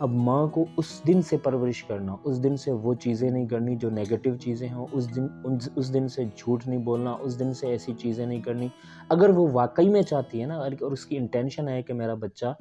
اب ماں کو اس دن سے پرورش کرنا، اس دن سے وہ چیزیں نہیں کرنی جو نیگیٹو چیزیں ہوں، اس دن سے جھوٹ نہیں بولنا، اس دن سے ایسی چیزیں نہیں کرنی. اگر وہ واقعی میں چاہتی ہے نا، اور اس کی انٹینشن ہے کہ میرا بچہ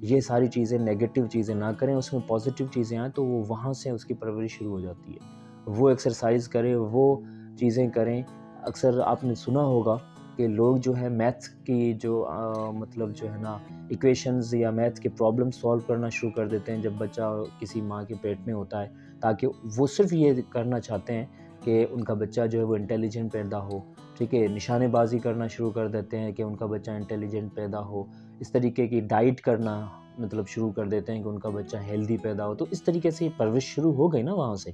یہ ساری چیزیں نیگیٹو چیزیں نہ کریں، اس میں پازیٹیو چیزیں آئیں، تو وہ وہاں سے اس کی پرورش شروع ہو جاتی ہے. وہ ایکسرسائز کرے، وہ چیزیں کریں. اکثر آپ نے سنا ہوگا کہ لوگ جو ہے میتھس کی جو مطلب جو ہے نا ایکویشنز یا میتھس کے پرابلم سالو کرنا شروع کر دیتے ہیں جب بچہ کسی ماں کے پیٹ میں ہوتا ہے، تاکہ وہ صرف یہ کرنا چاہتے ہیں کہ ان کا بچہ جو ہے وہ انٹیلیجنٹ پیدا ہو. ٹھیک ہے، نشانے بازی کرنا شروع کر دیتے ہیں کہ ان کا بچہ انٹیلیجنٹ پیدا ہو. اس طریقے کی ڈائٹ کرنا مطلب شروع کر دیتے ہیں کہ ان کا بچہ ہیلدی پیدا ہو. تو اس طریقے سے یہ پرورش شروع ہو گئی نا وہاں سے.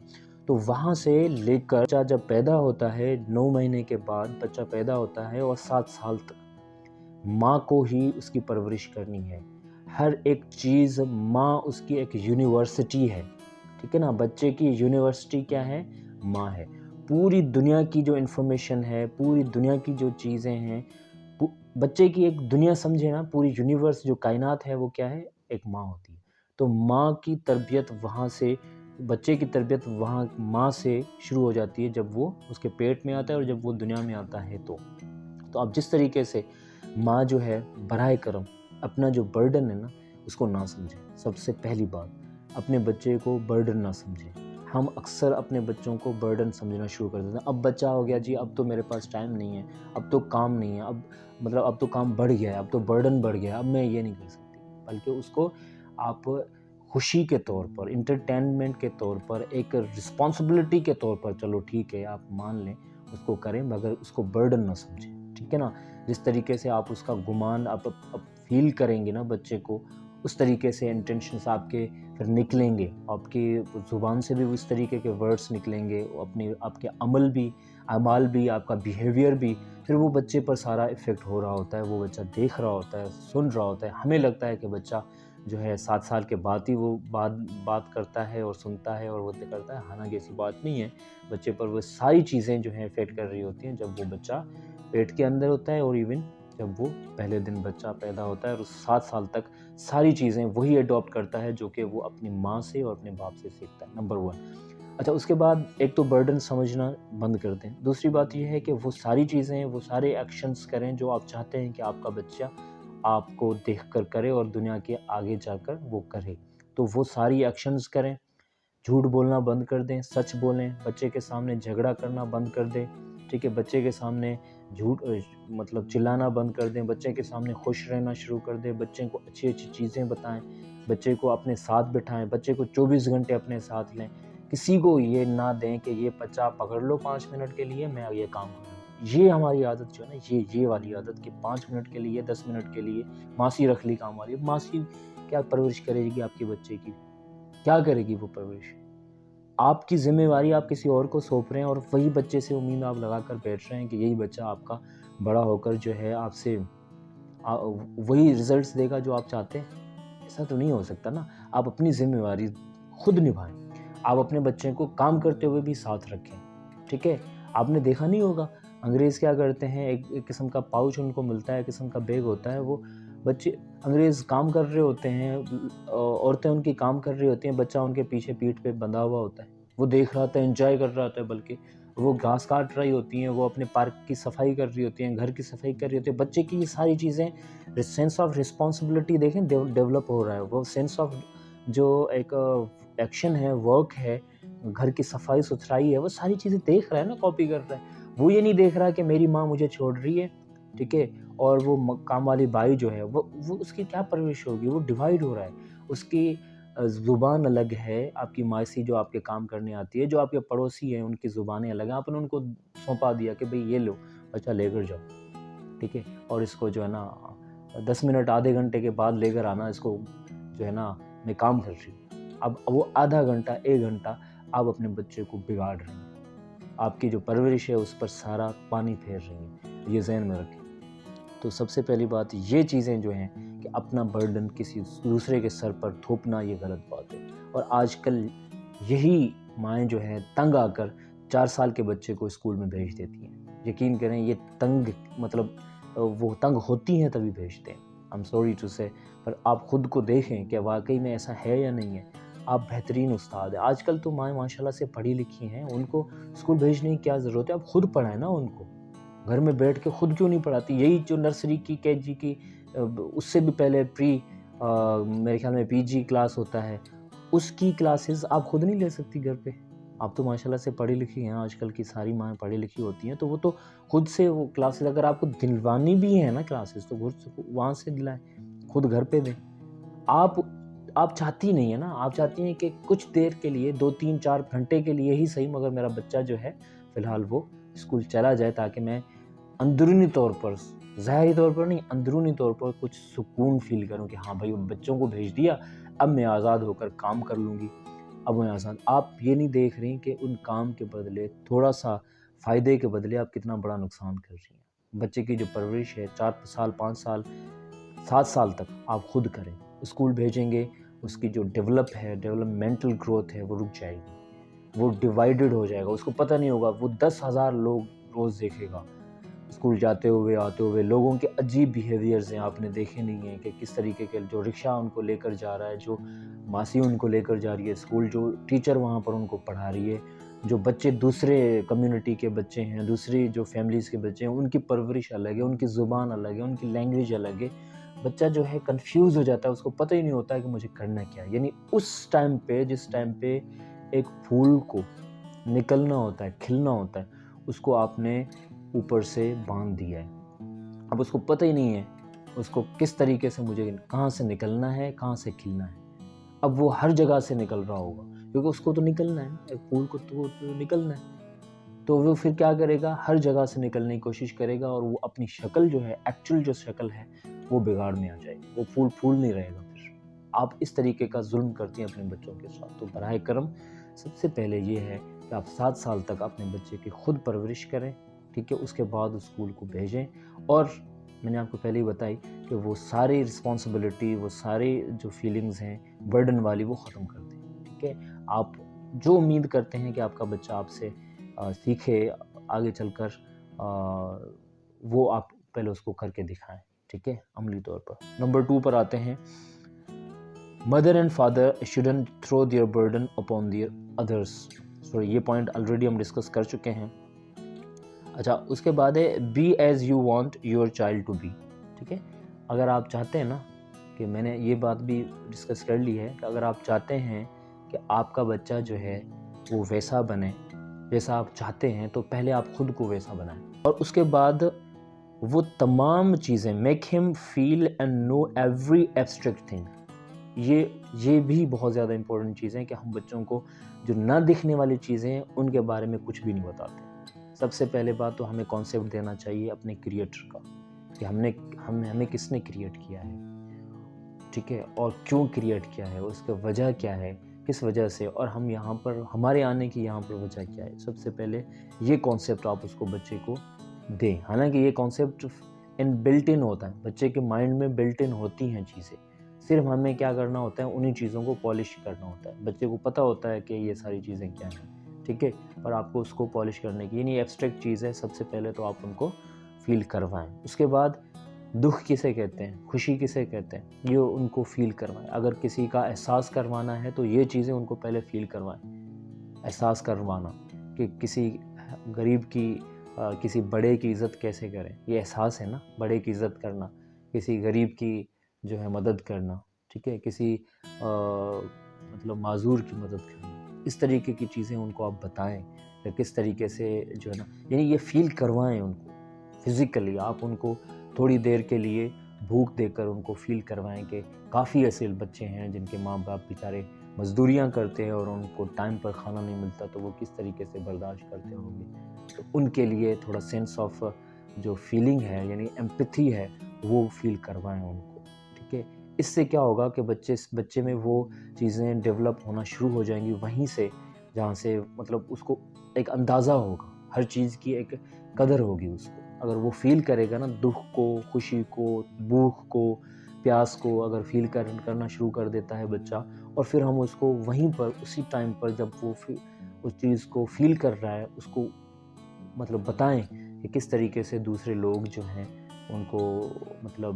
تو وہاں سے لے کر بچہ جب پیدا ہوتا ہے 9 مہینے کے بعد بچہ پیدا ہوتا ہے، اور 7 سال تک ماں کو ہی اس کی پرورش کرنی ہے. ہر ایک چیز ماں اس کی ایک یونیورسٹی ہے. ٹھیک ہے نا، بچے کی یونیورسٹی کیا ہے؟ ماں ہے. پوری دنیا کی جو انفارمیشن ہے، پوری دنیا کی جو چیزیں ہیں، بچے کی ایک دنیا سمجھے نا، پوری یونیورس جو کائنات ہے وہ کیا ہے؟ ایک ماں ہوتی ہے. تو ماں کی تربیت وہاں سے، بچے کی تربیت وہاں ماں سے شروع ہو جاتی ہے جب وہ اس کے پیٹ میں آتا ہے اور جب وہ دنیا میں آتا ہے. تو اب جس طریقے سے ماں جو ہے براہ کرم اپنا جو برڈن ہے نا اس کو نہ سمجھے. سب سے پہلی بات، اپنے بچے کو برڈن نہ سمجھیں. ہم اکثر اپنے بچوں کو برڈن سمجھنا شروع کر دیتے ہیں. اب بچہ ہو گیا جی، اب تو میرے پاس ٹائم نہیں ہے، اب تو کام نہیں ہے، اب تو کام بڑھ گیا ہے، اب تو برڈن بڑھ گیا ہے، اب میں یہ نہیں کر سکتی. بلکہ اس کو آپ خوشی کے طور پر، انٹرٹینمنٹ کے طور پر، ایک رسپانسبلٹی کے طور پر، چلو ٹھیک ہے آپ مان لیں اس کو کریں، مگر اس کو برڈن نہ سمجھیں. ٹھیک ہے نا. جس طریقے سے آپ اس کا گمان آپ فیل کریں گے نا بچے کو، اس طریقے سے انٹینشنس آپ کے پھر نکلیں گے. آپ کی زبان سے بھی اس طریقے کے ورڈز نکلیں گے، آپ کے عمل بھی، اعمال بھی، آپ کا بیہیویئر بھی. پھر وہ بچے پر سارا افیکٹ ہو رہا ہوتا ہے. وہ بچہ دیکھ رہا ہوتا ہے، سن رہا ہوتا ہے. ہمیں لگتا ہے کہ بچہ جو ہے 7 سال کے بعد ہی وہ بات کرتا ہے اور سنتا ہے اور وہ کرتا ہے. حالانکہ ایسی بات نہیں ہے. بچے پر وہ ساری چیزیں جو ہیں افیکٹ کر رہی ہوتی ہیں جب وہ بچہ پیٹ کے اندر ہوتا ہے، اور ایون جب وہ پہلے دن بچہ پیدا ہوتا ہے، اور 7 سال تک ساری چیزیں وہی اڈاپٹ کرتا ہے جو کہ وہ اپنی ماں سے اور اپنے باپ سے سیکھتا ہے. نمبر 1. اچھا، اس کے بعد ایک تو برڈن سمجھنا بند کر دیں. دوسری بات یہ ہے کہ وہ ساری چیزیں، وہ سارے ایکشنز کریں جو آپ چاہتے ہیں کہ آپ کا بچہ آپ کو دیکھ کر کرے اور دنیا کے آگے جا کر وہ کرے. تو وہ ساری ایکشنز کریں. جھوٹ بولنا بند کر دیں، سچ بولیں. بچے کے سامنے جھگڑا کرنا بند کر دیں. ٹھیک ہے، بچے کے سامنے مطلب چلانا بند کر دیں. بچے کے سامنے خوش رہنا شروع کر دیں. بچے کو اچھی اچھی چیزیں بتائیں. بچے کو اپنے ساتھ بٹھائیں. بچے کو 24 گھنٹے اپنے ساتھ لیں. کسی کو یہ نہ دیں کہ یہ بچہ پکڑ لو 5 منٹ کے لیے، میں یہ کام کروں. یہ ہماری عادت جو ہے نا، یہ والی عادت کہ 5 منٹ کے لیے، 10 منٹ کے لیے ماسی رکھ لی کام والی. ماسی کیا پرورش کرے گی آپ کے بچے کی؟ کیا کرے گی وہ پرورش؟ آپ کی ذمہ داری آپ کسی اور کو سونپ رہے ہیں، اور وہی بچے سے امید آپ لگا کر بیٹھ رہے ہیں کہ یہی بچہ آپ کا بڑا ہو کر جو ہے آپ سے وہی ریزلٹس دے گا جو آپ چاہتے ہیں. ایسا تو نہیں ہو سکتا نا. آپ اپنی ذمہ داری خود نبھائیں. آپ اپنے بچے کو کام کرتے ہوئے بھی ساتھ رکھیں. ٹھیک ہے. آپ نے دیکھا نہیں ہوگا انگریز کیا کرتے ہیں، ایک قسم کا پاؤچ ان کو ملتا ہے، ایک قسم کا بیگ ہوتا ہے. وہ بچے انگریز کام کر رہے ہوتے ہیں، عورتیں ان کی کام کر رہی ہوتی ہیں، بچہ ان کے پیچھے پیٹھ پہ بندھا ہوا ہوتا ہے. وہ دیکھ رہا ہوتا ہے، انجوائے کر رہا ہوتا ہے. بلکہ وہ گھاس کاٹ رہی ہوتی ہیں، وہ اپنے پارک کی صفائی کر رہی ہوتی ہیں، گھر کی صفائی کر رہی ہوتی ہیں. بچے کی یہ ساری چیزیں سینس آف رسپانسبلٹی دیکھیں ڈیولپ ہو رہا ہے. وہ سینس آف جو ایک ایکشن ہے، ورک ہے، گھر کی صفائی ستھرائی ہے، وہ ساری چیزیں دیکھ رہا ہے نا، کاپی کر رہا ہے. وہ یہ نہیں دیکھ رہا کہ میری ماں مجھے چھوڑ رہی ہے. ٹھیک ہے. اور وہ کام والی بائی جو ہے وہ اس کی کیا پرورش ہوگی؟ وہ ڈیوائیڈ ہو رہا ہے. اس کی زبان الگ ہے. آپ کی ماسی جو آپ کے کام کرنے آتی ہے، جو آپ کے پڑوسی ہیں، ان کی زبانیں الگ ہیں. آپ نے ان کو سونپا دیا کہ بھئی یہ لو بچہ لے کر جاؤ. ٹھیک ہے. اور اس کو جو ہے نا 10 منٹ آدھے گھنٹے کے بعد لے کر آنا. اس کو جو ہے نا میں کام کر رہی ہوں. اب وہ آدھا گھنٹہ 1 گھنٹہ آپ اپنے بچے کو بگاڑ رہے ہیں. آپ کی جو پرورش ہے اس پر سارا پانی پھیر رہی ہیں. یہ ذہن میں رکھیں. تو سب سے پہلی بات یہ چیزیں جو ہیں کہ اپنا برڈن کسی دوسرے کے سر پر تھوپنا، یہ غلط بات ہے. اور آج کل یہی مائیں جو ہیں تنگ آ کر 4 سال کے بچے کو اسکول میں بھیج دیتی ہیں. یقین کریں یہ تنگ مطلب وہ تنگ ہوتی ہیں تبھی بھیجتے ہیں. I'm sorry to say, پر آپ خود کو دیکھیں کہ واقعی میں ایسا ہے یا نہیں ہے. آپ بہترین استاد ہیں. آج کل تو مائیں ماشاء اللہ سے پڑھی لکھی ہیں, ان کو اسکول بھیجنے کی کیا ضرورت ہے, آپ خود پڑھائیں نا ان کو. گھر میں بیٹھ کے خود کیوں نہیں پڑھاتی؟ یہی جو نرسری کی KG کی اس سے بھی پہلے میرے خیال میں PG کلاس ہوتا ہے, اس کی کلاسز آپ خود نہیں لے سکتی گھر پہ؟ آپ تو ماشاءاللہ سے پڑھی لکھی ہیں, آج کل کی ساری مائیں پڑھی لکھی ہوتی ہیں, تو وہ تو خود سے وہ کلاسز اگر آپ کو دلوانی بھی ہیں نا کلاسز, تو وہاں سے دلائیں, خود گھر پہ دیں. آپ چاہتی نہیں ہے نا, آپ چاہتی ہیں کہ کچھ دیر کے لیے 2-3-4 گھنٹے کے لیے ہی صحیح, مگر میرا بچہ جو ہے فی الحال وہ اسکول چلا جائے, تاکہ میں اندرونی طور پر, ظاہری طور پر نہیں, اندرونی طور پر کچھ سکون فیل کروں کہ ہاں بھائی بچوں کو بھیج دیا, اب میں آزاد ہو کر کام کر لوں گی, اب میں آزاد. آپ یہ نہیں دیکھ رہی کہ ان کام کے بدلے تھوڑا سا فائدے کے بدلے آپ کتنا بڑا نقصان کر رہی ہیں. بچے کی جو پرورش ہے 4 سال 5 سال 7 سال تک آپ خود کریں. اسکول بھیجیں گے, اس کی جو ڈیولپمنٹل گروتھ ہے وہ رک جائے گی, وہ ڈیوائیڈڈ ہو جائے گا, اس کو پتہ نہیں ہوگا. وہ 10,000 لوگ روز دیکھے گا اسکول جاتے ہوئے آتے ہوئے. لوگوں کے عجیب بیہیویئرز ہیں, آپ نے دیکھے نہیں ہیں کہ کس طریقے کے, جو رکشہ ان کو لے کر جا رہا ہے, جو ماسی ان کو لے کر جا رہی ہے اسکول, جو ٹیچر وہاں پر ان کو پڑھا رہی ہے, جو بچے دوسرے کمیونٹی کے بچے ہیں, دوسری جو فیملیز کے بچے ہیں, ان کی پرورش الگ ہے, ان کی زبان الگ ہے, ان کی لینگویج الگ ہے. بچہ جو ہے کنفیوز ہو جاتا ہے, اس کو پتہ ہی نہیں ہوتا ہے کہ مجھے کرنا کیا ہے. یعنی اس ٹائم پہ, جس ٹائم پہ ایک پھول کو نکلنا ہوتا ہے, کھلنا ہوتا ہے, اس کو آپ نے اوپر سے باندھ دیا ہے. اب اس کو پتہ ہی نہیں ہے اس کو کس طریقے سے مجھے کہاں سے نکلنا ہے, کہاں سے کھلنا ہے. اب وہ ہر جگہ سے نکل رہا ہوگا, کیونکہ اس کو تو نکلنا ہے نا, ایک پھول کو تو نکلنا ہے, تو وہ پھر کیا کرے گا, ہر جگہ سے نکلنے کی کوشش کرے گا, اور وہ اپنی شکل جو ہے, ایکچوئل جو شکل ہے, وہ بگاڑنے آ جائے گی. وہ پھول نہیں رہے گا. پھر آپ اس طریقے کا ظلم کرتی ہیں اپنے بچوں کے ساتھ. تو براہ کرم سب سے پہلے یہ ہے کہ آپ 7 سال تک اپنے بچے کی خود پرورش کریں, ٹھیک ہے, اس کے بعد اسکول کو بھیجیں. اور میں نے آپ کو پہلے ہی بتائی کہ وہ ساری رسپانسبلٹی, وہ ساری جو فیلنگز ہیں برڈن والی, وہ ختم کر دیں. ٹھیک ہے, آپ جو امید کرتے ہیں کہ آپ کا بچہ آپ سے سیکھے آگے چل کر, وہ آپ پہلے اس کو کر کے دکھائیں. ٹھیک ہے, عملی طور پر. نمبر 2 پر آتے ہیں. Mother and father shouldn't throw their burden upon their others. یہ پوائنٹ آلریڈی ہم ڈسکس کر چکے ہیں. اچھا, اس کے بعد ہے be as you want your child to be. ٹھیک ہے, اگر آپ چاہتے ہیں نا, کہ میں نے یہ بات بھی ڈسکس کر لی ہے, کہ اگر آپ چاہتے ہیں کہ آپ کا بچہ جو ہے وہ ویسا بنے جیسا آپ چاہتے ہیں, تو پہلے آپ خود کو ویسا بنائیں, اور اس کے بعد وہ تمام چیزیں میک ہم feel and know every abstract thing. یہ بھی بہت زیادہ امپورٹنٹ چیزیں, کہ ہم بچوں کو جو نہ دکھنے والی چیزیں ہیں ان کے بارے میں کچھ بھی نہیں بتاتے. سب سے پہلے بات تو ہمیں کانسیپٹ دینا چاہیے اپنے کریٹر کا, کہ ہمیں کس نے کریٹ کیا ہے, ٹھیک ہے, اور کیوں کریٹ کیا ہے, اس کا وجہ کیا ہے, کس وجہ سے, اور ہم یہاں پر, ہمارے آنے کی یہاں پر وجہ کیا ہے. سب سے پہلے یہ کانسیپٹ آپ اس کو بچے کو دیں. حالانکہ یہ کانسیپٹ بلٹ ان ہوتا ہے, بچے کے مائنڈ میں بلٹ ان ہوتی ہیں چیزیں, صرف ہمیں کیا کرنا ہوتا ہے, انہی چیزوں کو پالش کرنا ہوتا ہے. بچے کو پتہ ہوتا ہے کہ یہ ساری چیزیں کیا ہیں, ٹھیک ہے, پر آپ کو اس کو پالش کرنے کی, یعنی ایبسٹریکٹ چیز ہے, سب سے پہلے تو آپ ان کو فیل کروائیں. اس کے بعد دکھ کسے کہتے ہیں, خوشی کسے کہتے ہیں, یہ ان کو فیل کروائیں. اگر کسی کا احساس کروانا ہے تو یہ چیزیں ان کو پہلے فیل کروائیں. احساس کروانا کہ کسی غریب کی, کسی بڑے کی عزت کیسے کریں, یہ احساس ہے نا, بڑے کی عزت کرنا, کسی غریب کی جو ہے مدد کرنا, ٹھیک ہے, کسی مطلب معذور کی مدد کرنا. اس طریقے کی چیزیں ان کو آپ بتائیں کہ کس طریقے سے جو ہے نا, یعنی یہ فیل کروائیں ان کو فزیکلی. آپ ان کو تھوڑی دیر کے لیے بھوک دے کر ان کو فیل کروائیں کہ کافی ایسے بچے ہیں جن کے ماں باپ بیچارے مزدوریاں کرتے ہیں اور ان کو ٹائم پر کھانا نہیں ملتا, تو وہ کس طریقے سے برداشت کرتے ہوں گے. تو ان کے لیے تھوڑا سینس آف جو فیلنگ ہے, یعنی ایمپتھی ہے, وہ فیل کروائیں ان کو. ٹھیک ہے, اس سے کیا ہوگا کہ بچے میں وہ چیزیں ڈیولپ ہونا شروع ہو جائیں گی, وہیں سے جہاں سے مطلب اس کو ایک اندازہ ہوگا, ہر چیز کی ایک قدر ہوگی اس کو. اگر وہ فیل کرے گا نا, دکھ کو, خوشی کو, بھوک کو, پیاس کو اگر فیل کرنا شروع کر دیتا ہے بچہ, اور پھر ہم اس کو وہیں پر اسی ٹائم پر جب وہ اس چیز کو فیل کر رہا ہے, اس کو مطلب بتائیں کہ کس طریقے سے دوسرے لوگ جو ہیں ان کو مطلب